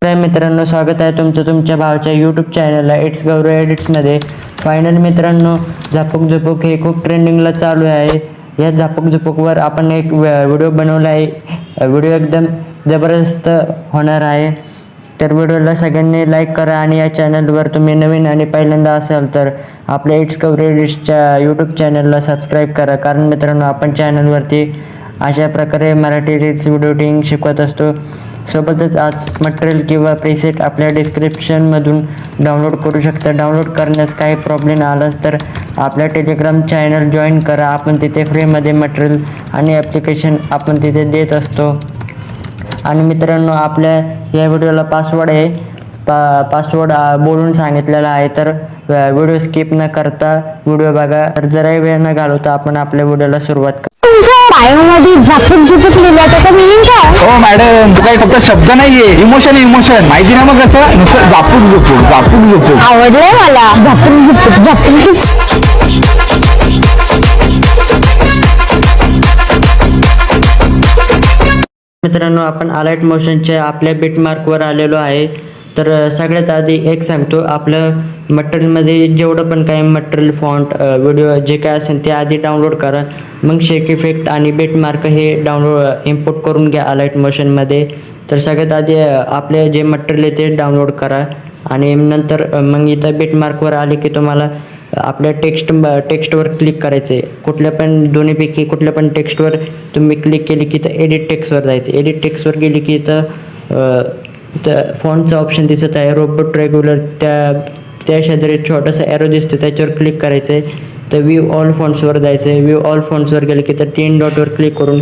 मित्रांनो, स्वागत आहे तुमचं तुमच्या भावाच्या यूट्यूब चॅनलला इट्स गौरव एडिट्समध्ये. फायनल मित्रांनो, झापक झुपूक हे खूप ट्रेंडिंगला चालू आहे. या झापक झुपूकवर आपण एक व्हिडिओ बनवला आहे. व्हिडिओ एकदम जबरदस्त होणार आहे. तर व्हिडिओला सगळ्यांनी लाईक करा आणि या चॅनलवर तुम्ही नवीन आणि पहिल्यांदा असाल तर आपल्या इट्स गौरव एडिट्सच्या यूट्यूब चॅनलला सबस्क्राईब करा. कारण मित्रांनो, आपण चॅनलवरती अशा प्रकारे मराठी रील्स व्हिडिओ एडिटिंग शिकवत असतो. सोबतच आज मटेरियल किंवा प्रीसेट आपल्या डिस्क्रिप्शनमधून डाउनलोड करू शकता. डाउनलोड करण्यास काही प्रॉब्लेम आलाच तर आपल्या टेलिग्राम चॅनल जॉईन करा. आपण तिथे फ्रीमध्ये मटेरियल आणि ॲप्लिकेशन आपण तिथे देत असतो. आणि मित्रांनो, आपल्या या व्हिडिओला पासवर्ड आहे, पासवर्ड बोलून सांगितलेला आहे. तर व्हिडिओ स्किप न करता व्हिडिओ बघा. तर जराही वेळ न घालवता आपण आपल्या व्हिडिओला सुरुवात करू. बायोमध्ये झापक झुपूक लिहिलं त्याचा मिनिंग काय? हो मॅडम, तू काही फक्त शब्द नाहीये, इमोशन माहिती ना. मग कसं नुसतं झापूक झुपूक आवडलंय मला. झापक झुपूक. मित्रांनो, आपण अलाइट मोशनच्या आपल्या बिटमार्कवर आलेलो आहे. तर सगळ्यात आधी एक सांगतो, आपलं मटेरियलमध्ये जेवढं पण काही मटेरियल, फॉन्ट, व्हिडिओ जे काय असेल ते आधी डाउनलोड करा. मग शेक इफेक्ट आणि बिटमार्क हे इम्पोर्ट करून घ्या अलाइट मोशनमध्ये. तर सगळ्यात आधी आपले जे मटेरियल आहे ते डाउनलोड करा आणि नंतर मग इथं बिटमार्कवर आले की तुम्हाला आपल्या टेक्स्टवर क्लिक करायचं आहे. कुठल्या पण दोन्हीपैकी कुठल्या पण टेक्स्टवर तुम्ही क्लिक केली की इथं एडिट टेक्स्टवर जायचं. एडिट टेक्स्टवर गेली की इथं फॉन्टचा ऑप्शन दिसत आहे, रोबोट रेग्युलर. त्या शेजारी छोटासा ॲरो दिसतो, त्याच्यावर क्लिक करायचं आहे. तर व्ह्यू ऑल फॉन्ट्सवर जायचं आहे. व्ह्यू ऑल फॉन्ट्सवर गेलं की तर 3 डॉटवर क्लिक करून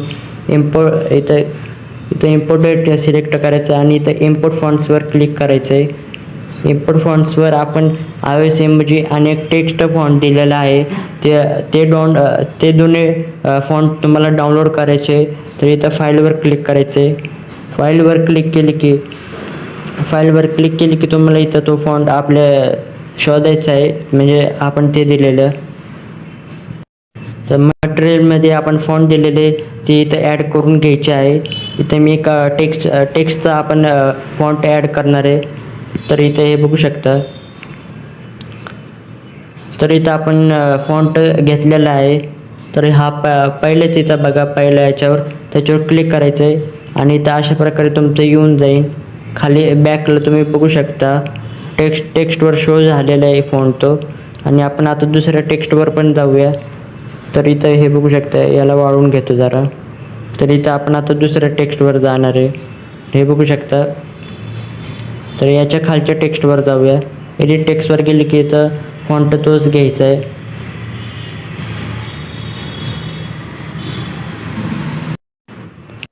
इथं इम्पोर्ट सिलेक्ट करायचं आणि इथं इम्पोर्ट फॉन्ट्सवर क्लिक करायचं आहे. इम्पोर्ट फॉन्ट्सवर आपण iOS इमोजी आणि एक टेक्स्ट फॉन्ट दिलेला आहे. ते दोन्ही फॉन्ट तुम्हाला डाउनलोड करायचे. तर इथं फाईलवर क्लिक करायचे. फाईलवर क्लिक केली की तुम्हाला इथं तो फॉन्ट आपल्या शोधायचा आहे, म्हणजे आपण ते दिलेलं. तर मटेरियलमध्ये आपण फॉन्ट दिलेले ते इथं ॲड करून घ्यायचे आहे. इथं मी एक टेक्स्टचा आपण फॉन्ट ॲड करणार आहे. तर इथं हे बघू शकता. तर इथं आपण फॉन्ट घेतलेला आहे. तर हा पहिलेच इथं बघा, पहिल्या याच्यावर त्याच्यावर क्लिक करायचं आहे आणि इथं अशा प्रकारे तुमचं येऊन जाईल. खाली बॅकला तुम्ही बघू शकता टेक्स्टवर शो झालेला आहे फॉन्ट तो. आणि आपण आता दुसऱ्या टेक्स्टवर पण जाऊया. तर इथं हे बघू शकता, याला वाढवून घेतो जरा. तर इथं आपण आता दुसऱ्या टेक्स्टवर जाणार आहे, हे बघू शकता. तर याच्या खालच्या टेक्स्टवर जाऊया. एडिट टेक्स्टवर गेली की इथं फॉन्ट तोच घ्यायचा आहे.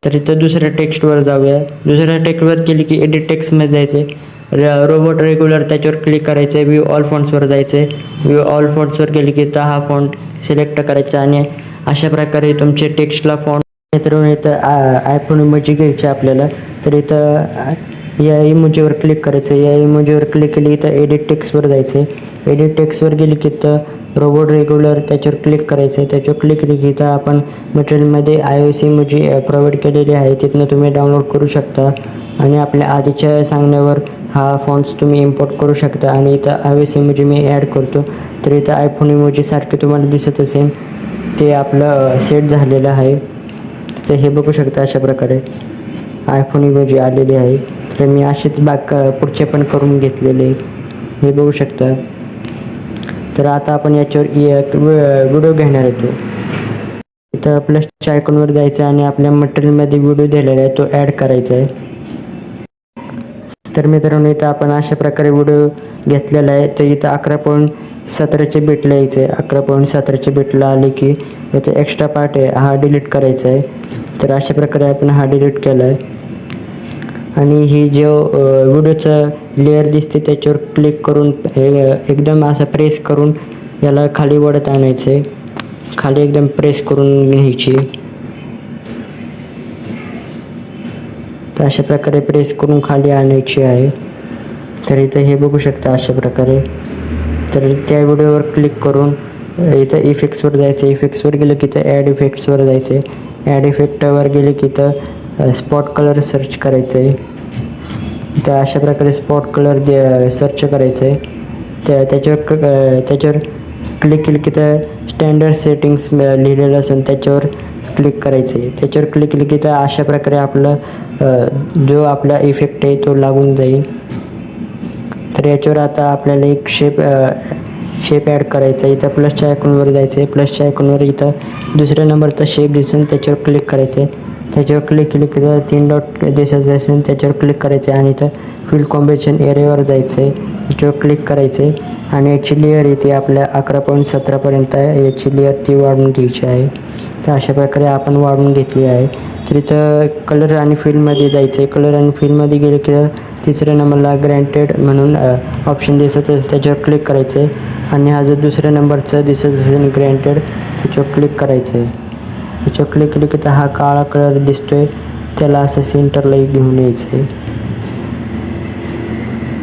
तर इथं दुसऱ्या टेक्स्टवर जाऊया. दुसऱ्या टेक्स्टवर गेली की एडिट टेक्स्टमध्ये जायचं आहे. रोबोट रेग्युलर त्याच्यावर क्लिक करायचं आहे. व्ह्यू ऑल फॉन्ट्सवर जायचं आहे. व्ह्यू ऑल फॉन्ट्सवर गेली की इथं हा फॉन्ट सिलेक्ट करायचा आणि अशा प्रकारे तुमचे टेक्स्टला फॉन्ट इथं आयफोन इमोजी घ्यायचे आपल्याला. तर इथं या इमोजीवर क्लिक करायचं. या इमोजीवर क्लिक केली इथं एडिट टेक्स्टवर जायचं आहे. एडिट टेक्स्टवर गेली की इथं रोबोट रेग्युलर त्याच्यावर क्लिक करायचं आहे. त्याच्यावर क्लिक केली की इथं आपण मटेरियलमध्ये iOS इमोजी प्रोव्हाइड केलेली आहे, तिथनं तुम्ही डाउनलोड करू शकता. आणि आपल्या आधीच्या सांगण्यावर हा फॉन्ट्स तुम्ही इम्पोर्ट करू शकता. आणि इथं iOS इमोजी मी ॲड करतो. तर इथं आयफोन इमोजी सारखे तुम्हाला दिसत असेल ते आपलं सेट झालेलं आहे. तर हे बघू शकता, अशा प्रकारे आयफोन इमोजी आलेली आहे. तर मी असेच पुढचे पण करून घेतलेले, हे बघू शकता. तर आता आपण याच्यावर व्हिडिओ घेणार आहे. इथं प्लसच्या आयकॉनवर जायचं आणि आपल्या मटेरियलमध्ये व्हिडिओ दिलेला आहे तो ॲड करायचा आहे. तर मित्रांनो, इथं आपण अशा प्रकारे व्हिडिओ घेतलेला आहे. तर इथं 11.17चे बीटला यायचं आहे. 11.17च्या बीटला आले की याचा एक्स्ट्रा पार्ट आहे हा डिलीट करायचा आहे. तर अशा प्रकारे आपण हा डिलीट केला आहे. आणि ही जो व्हिडिओचं लेअर दिसते त्याच्यावर क्लिक करून एकदम असं प्रेस करून याला खाली वळत आणायचं आहे. खाली एकदम प्रेस करून घ्यायची. तर अशा प्रकारे प्रेस करून खाली आणायची आहे. तर इथं हे बघू शकता अशा प्रकारे. तर त्या व्हिडिओवर क्लिक करून इथं इफेक्ट्सवर जायचं. इफेक्ट्सवर गेलं की इथं ॲड इफेक्ट्सवर जायचं. ॲड इफेक्टवर गेले की इथं स्पॉट कलर सर्च करायचं आहे. तर अशा प्रकारे स्पॉट कलर सर्च करायचं आहे. त्याच्यावर क्लिक केलं की तर स्टँडर्ड सेटिंग्स लिहिलेलं असेल त्याच्यावर क्लिक करायचं आहे. त्याच्यावर क्लिक केलं की तर अशा प्रकारे आपलं जो आपला इफेक्ट आहे तो लागून जाईल. तर याच्यावर आता आपल्याला एक शेप ॲड करायचा आहे. इथं प्लसच्या आयकॉनवर जायचं आहे. प्लसच्या आयकॉनवर इथं दुसऱ्या नंबरचा शेप दिसेल त्याच्यावर क्लिक करायचं आहे. त्याच्यावर क्लिक केलं की 3 डॉट दिसायचं असेल त्याच्यावर क्लिक करायचं आहे आणि इथं फिल कॉम्बिनेशन एरियावर जायचं आहे. त्याच्यावर क्लिक करायचं आहे आणि याची लेअर इथे आपल्या 11.17पर्यंत आहे. याची लेअर ती वाढवून घ्यायची आहे. तर अशा प्रकारे आपण वाढवून घेतली आहे. तर इथं कलर आणि फिलमध्ये जायचं आहे. कलर आणि फिलमध्ये गेले की तिसऱ्या नंबरला ग्रँटेड म्हणून ऑप्शन दिसत असेल त्याच्यावर क्लिक करायचं आहे आणि हा जो दुसऱ्या नंबरचा दिसत असेल ग्रँटेड त्याच्यावर क्लिक करायचं आहे. त्याच्यावर क्लिक केलं की हा काळा कलर दिसतोय त्याला असं सेंटरला घेऊन यायचं आहे.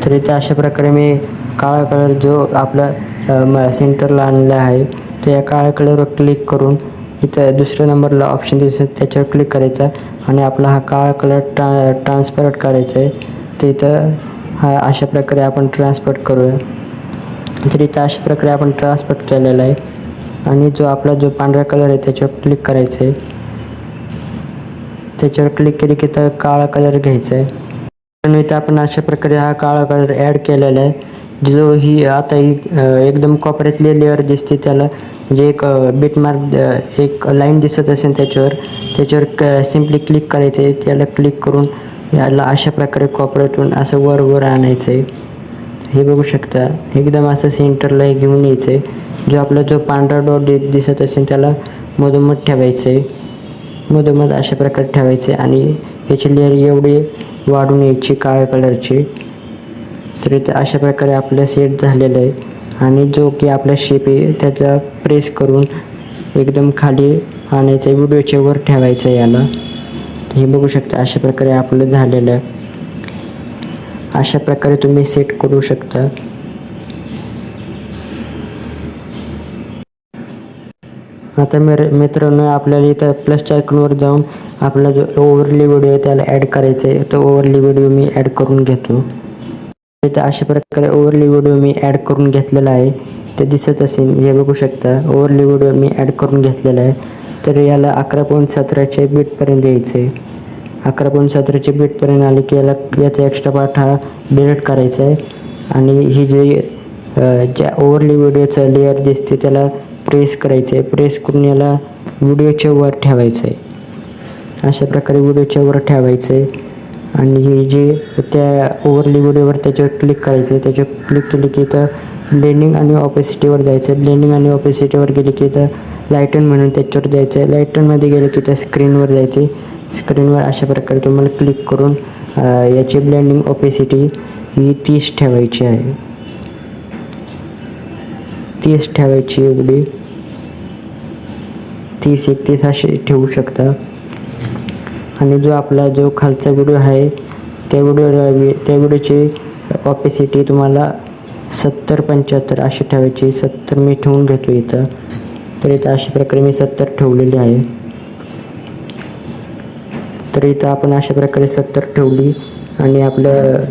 तर इथं अशा प्रकारे मी काळा कलर जो आपला सेंटरला आणला आहे तर या काळ्या कलरवर क्लिक करून इथं दुसऱ्या नंबरला ऑप्शन दिसत त्याच्यावर क्लिक करायचा आणि आपला हा काळा कलर ट्रान्सपरंट करायचा आहे. तर इथं हा अशा प्रकारे आपण ट्रान्सफर करूया. तर इथं अशा प्रकारे आपण ट्रान्सफर केलेला आहे आणि आपला जो पांढरा कलर आहे त्याच्यावर क्लिक करायचं आहे. त्याच्यावर क्लिक केली की तर काळा कलर घ्यायचा आहे. आणि इथं आपण अशा प्रकारे हा काळा कलर ॲड केलेला आहे. ही आता एकदम कोपऱ्यातली लेअर दिसते त्याला म्हणजे एक बिटमार्क एक लाईन दिसत असेल त्याच्यावर सिम्पली क्लिक करायचं आहे. त्याला क्लिक करून याला अशा प्रकारे कोपऱ्यातून असं वर आणायचं आहे. हे बघू शकता एकदम असं सेंटरला घेऊन यायचं आहे. जो पांढरा डॉट दिसत असेल त्याला मधोमध ठेवायचं आहे. मधोमध अशा प्रकारे ठेवायचे आणि याची लेअर एवढी वाढून यायची काळ्या कलरची. तर इथे अशा प्रकारे आपलं सेट झालेलं आहे आणि जो की आपला शेप आहे त्याला प्रेस करून एकदम खाली आणायचं आहे. व्हिडिओच्या वर ठेवायचं आहे याला. हे बघू शकता अशा प्रकारे आपलं झालेलं आहे. अशा प्रकारे तुम्ही सेट करू शकता. आता मित्रांनो आपल्याला इथं प्लसच्या आयकॉनवर जाऊन आपला जो ओव्हरली व्हिडिओ आहे त्याला ॲड करायचं आहे. तो ओव्हरली व्हिडिओ मी ॲड करून घेतो. इथं अशा प्रकारे ओव्हरली व्हिडिओ मी ॲड करून घेतलेला आहे. ते दिसत असेल हे बघू शकता ओव्हरली व्हिडिओ मी ॲड करून घेतलेला आहे. तर याला 11.17च्या बीटपर्यंत यायचं आहे. 11.17च्या बीटपर्यंत आले की याचा एक्स्ट्रा पार्ट हा डिलीट करायचा आहे आणि ही ज्या ओव्हरली व्हिडिओचं लेअर दिसते त्याला प्रेस करायचं आहे. प्रेस करून याला व्हिडिओच्या वर ठेवायचं आहे. अशा प्रकारे व्हिडिओच्या वर ठेवायचं आहे आणि हे जे त्या ओव्हरली व्हिडिओवर त्याच्यावर क्लिक करायचं आहे. त्याच्यावर क्लिक केली की इथं ब्लेंडिंग आणि ऑपेसिटीवर जायचं आहे. ब्लेंडिंग आणि ऑपेसिटीवर गेले की इथं लाईटन म्हणून त्याच्यावर जायचं आहे. लाईटनमध्ये गेलं की त्या स्क्रीनवर जायचं आहे. स्क्रीनवर अशा प्रकारे तुम्हाला क्लिक करून याची ब्लेंडिंग ऑपेसिटी ही 30 ठेवायची आहे. 30 ठेवायची एवढी 30-31 अशी ठेवू शकता. आणि जो खालचा व्हिडिओ आहे त्या व्हिडिओची ऑपेसिटी तुम्हाला 70-75 अशी ठेवायची. 70 मी ठेवून घेतो इथं. तर इथं अशा प्रकारे मी 70 ठेवलेली आहे. तर इथं आपण अशा प्रकारे 70 ठेवली आणि आपलं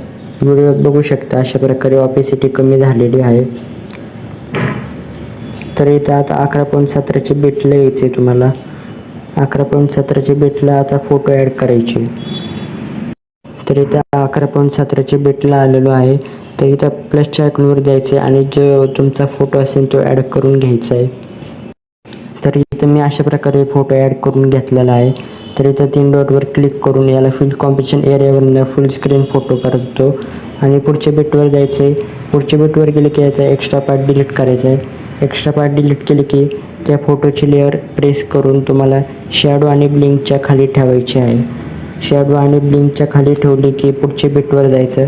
व्हिडिओ बघू शकता अशा प्रकारे ऑपेसिटी कमी झालेली आहे. तर इथं आता 11.17ची बीटला यायचे तुम्हाला. 11.17ची बीटला आता फोटो ॲड करायचे. तर इथं 11.17ची बीटला आलेलो आहे. तर इथं प्लसच्या आयकॉनवर जायचं आणि जो तुमचा फोटो असेल तो ॲड करून घ्यायचा आहे. तर इथं मी अशा प्रकारे फोटो ॲड करून घेतलेला आहे. तर इथं 3 डॉटवर क्लिक करून याला फिल कॉम्बिनेशन एरियावरून फुल स्क्रीन फोटो करतो आणि पुढच्या बीटवर जायचं आहे. पुढच्या बीटवर गेले की याचा एक्स्ट्रा पार्ट डिलीट करायचा आहे. एक्स्ट्रा पार्ट डिलीट केले की त्या फोटोची लेअर प्रेस करून तुम्हाला शॅडो आणि ब्लिंकच्या खाली ठेवायची आहे. शॅडो आणि ब्लिंकच्या खाली ठेवली की पुढच्या बीटवर जायचं.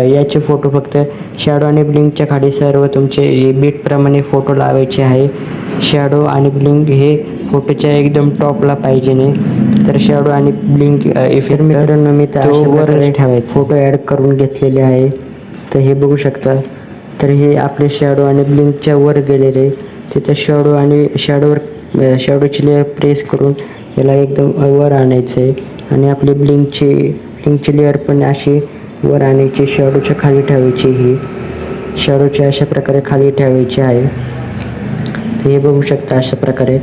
याचे फोटो फक्त शॅडो आणि ब्लिंकच्या खाली सर्व तुमचे बीटप्रमाणे फोटो लावायचे आहे. शॅडो आणि ब्लिंक हे फोटोच्या एकदम टॉपला पाहिजे नाही. तर शॅडो आणि ब्लिंक इफेक्ट मित्रांनो मी वर ठेवायचं फोटो ॲड करून घेतलेले आहे. तर हे बघू शकता. तर हे आपले शॅडो आणि ब्लिंकच्या वर गेलेले तिथे शॅडो आणि शॅडोची लेअर प्रेस करून याला एकदम वर आणायचं आहे आणि आपली ब्लिंकची लिंकची लेअर पण अशी वर आणायची, शॅडोच्या खाली ठेवायची, ही शॅडोच्या अशा प्रकारे खाली ठेवायची आहे. तर हे बघू शकता अशा प्रकारे.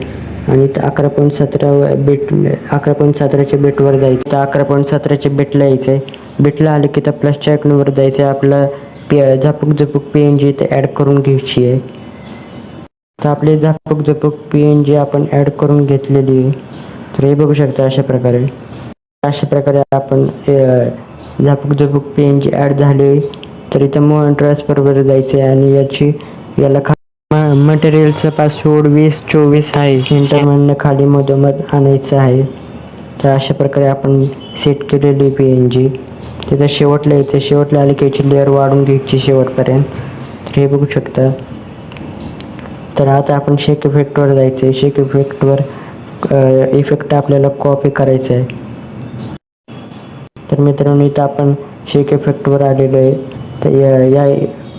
आणि इथं 11.17 बेट 11.17च्या बेटवर जायचं. तर 11.17च्या बेटला यायचं आहे. बेटला आलं की तर प्लसच्या आयकॉनवर जायचं आहे. आपलं झापूक PNG इथे ॲड करून घ्यायची आहे. तर आपले झापूक PNG आपण ॲड करून घेतलेली आहे. तर हे बघू शकता अशा प्रकारे. आपण झापूक PNG ॲड झाले. तर इथं मोहन ट्रान्सफरवर जायचं आहे आणि याला मटेरियलचा पासवर्ड 2024 आहे. सेंटरमधनं खाली मधोमध आणायचं आहे. तर अशा प्रकारे आपण सेट केलेली PNG तिथं शेवटला यायचं. शेवटला आले की याची लेअर वाढून घ्यायची शेवटपर्यंत. तर हे बघू शकता. तर आता आपण शेक इफेक्टवर जायचं आहे. शेक इफेक्टवर इफेक्ट आपल्याला कॉपी करायचं आहे. तर मित्रांनो इथं आपण शेक इफेक्टवर आलेलो आहे. तर या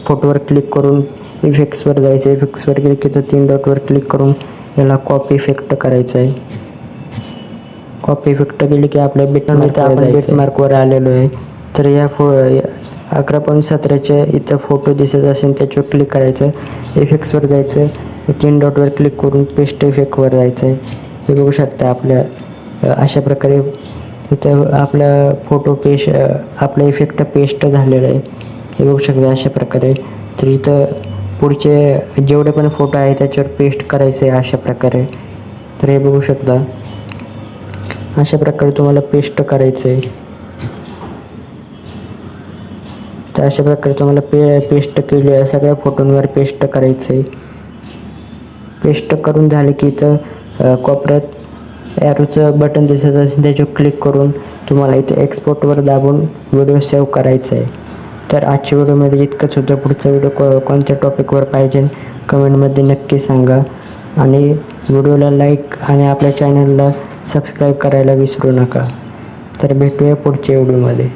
फोटोवर क्लिक करून इफेक्ट्सवर जायचं. इफेक्ट्सवर क्लिक केलं 3 डॉटवर क्लिक करून याला कॉपी इफेक्ट करायचं आहे. कॉपी इफेक्ट केली की आपल्या बेटमार्कवर आलेलो आहे. तर या 11.17च्या इथं फोटो दिसत असेल त्याच्यावर क्लिक करायचं. इफेक्ट्सवर जायचं. 3 डॉटवर क्लिक करून पेस्ट इफेक्टवर जायचं आहे. हे बघू शकता आपल्या अशा प्रकारे इथं आपला फोटो आपला इफेक्ट पेस्ट झालेला आहे. हे बघू शकता अशा प्रकारे. तर इथं पुढचे जेवढे पण फोटो आहे त्याच्यावर पेस्ट करायचं आहे अशा प्रकारे. तर हे बघू शकता अशा प्रकारे तुम्हाला पेस्ट करायचं आहे. तर अशा प्रकारे तुम्हाला पेस्ट केले सगळ्या फोटोंवर पेस्ट करायचं आहे. पेस्ट करून झाले की इथं कोपऱ्यात ॲरोचं बटन दिसत असेल त्याच्यावर क्लिक करून तुम्हाला इथे एक्सपोर्टवर दाबून व्हिडिओ सेव्ह करायचा आहे. तर आजच्या व्हिडिओमध्ये इतकंच होतं. पुढचा व्हिडिओ कोणत्या टॉपिकवर पाहिजे कमेंटमध्ये नक्की सांगा. आणि व्हिडिओला लाईक आणि आपल्या चॅनलला सबस्क्राईब करायला विसरू नका. तर भेटूया पुढच्या व्हिडिओमध्ये.